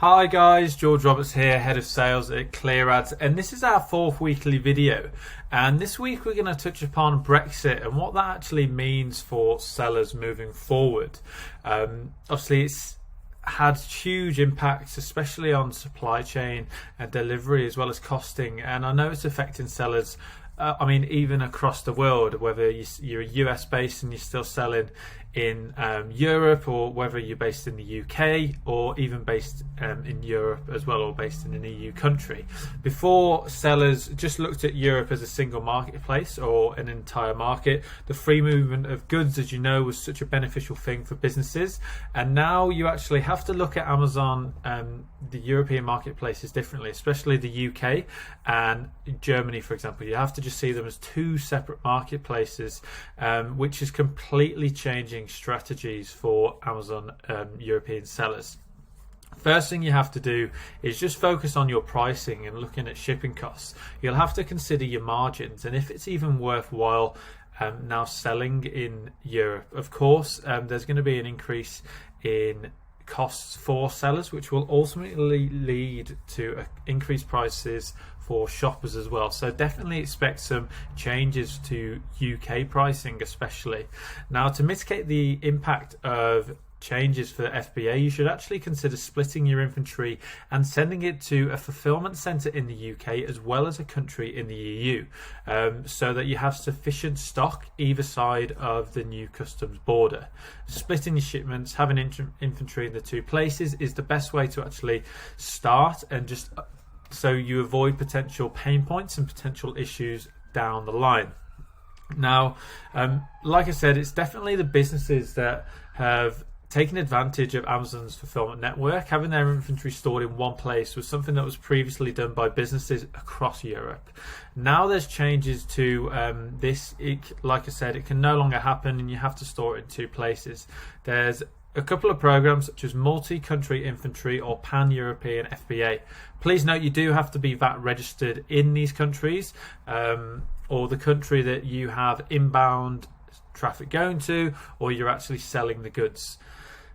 Hi guys, George Roberts here, Head of Sales at ClearAds, and this is our fourth weekly video. And this week we're going to touch upon Brexit and what that actually means for sellers moving forward. Obviously it's had huge impacts, especially on supply chain and delivery as well as costing, and I know it's affecting sellers even across the world, whether you're US based and you're still selling in Europe, or whether you're based in the UK or even based in Europe as well, or based in an EU country. Before, sellers just looked at Europe as a single marketplace or an entire market. The free movement of goods, as you know, was such a beneficial thing for businesses, and now you actually have to look at Amazon, the European marketplaces, differently, especially the UK and Germany, for example. You have to just see them as two separate marketplaces, which is completely changing strategies for Amazon European sellers. First thing you have to do is just focus on your pricing and looking at shipping costs. You'll have to consider your margins and if it's even worthwhile now selling in Europe. Of course, there's going to be an increase in costs for sellers, which will ultimately lead to increased prices for shoppers as well. So definitely expect some changes to UK pricing especially. Now, to mitigate the impact of changes for the FBA, you should actually consider splitting your inventory and sending it to a fulfillment center in the UK as well as a country in the EU, so that you have sufficient stock either side of the new customs border. Splitting your shipments, having inventory in the two places is the best way to actually start, and just so you avoid potential pain points and potential issues down the line. Now, like I said, it's definitely the businesses that have taken advantage of Amazon's fulfillment network. Having their inventory stored in one place was something that was previously done by businesses across Europe. Now there's changes to this. Like I said, it can no longer happen and you have to store it in two places. There's a couple of programs such as multi-country inventory or pan-European FBA. Please note you do have to be VAT registered in these countries, or the country that you have inbound traffic going to, or you're actually selling the goods.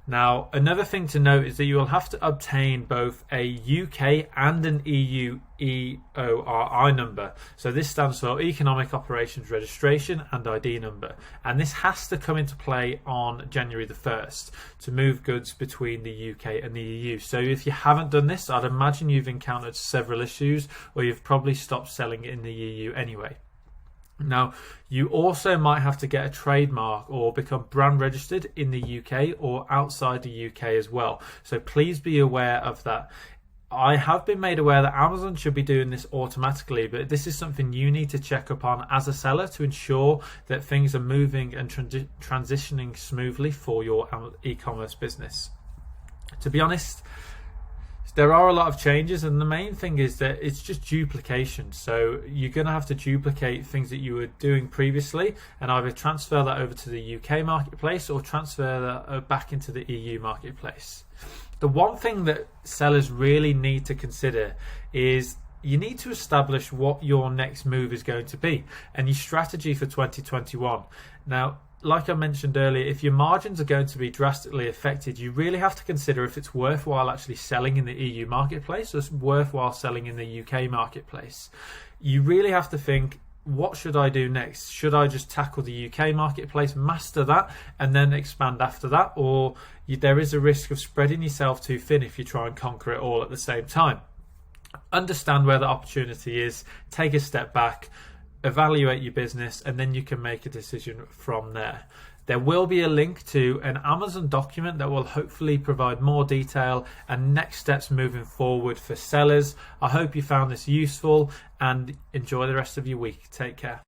Now, another thing to note is that you will have to obtain both a UK and an EU EORI number. So this stands for Economic Operations Registration and ID number. And this has to come into play on January the 1st to move goods between the UK and the EU. So if you haven't done this, I'd imagine you've encountered several issues, or you've probably stopped selling in the EU anyway. Now, you also might have to get a trademark or become brand registered in the UK or outside the UK as well. So please be aware of that. I have been made aware that Amazon should be doing this automatically, but this is something you need to check up on as a seller to ensure that things are moving and transitioning smoothly for your e-commerce business. To be honest, there are a lot of changes, and the main thing is that it's just duplication. So you're going to have to duplicate things that you were doing previously and either transfer that over to the UK marketplace or transfer that back into the EU marketplace. The one thing that sellers really need to consider is you need to establish what your next move is going to be and your strategy for 2021. Now, like I mentioned earlier, if your margins are going to be drastically affected, you really have to consider if it's worthwhile actually selling in the EU marketplace or it's worthwhile selling in the UK marketplace. You really have to think, what should I do next? Should I just tackle the UK marketplace, master that, and then expand after that? Or there is a risk of spreading yourself too thin if you try and conquer it all at the same time. Understand where the opportunity is, take a step back, evaluate your business, and then you can make a decision from there. There will be a link to an Amazon document that will hopefully provide more detail and next steps moving forward for sellers. I hope you found this useful and enjoy the rest of your week. Take care.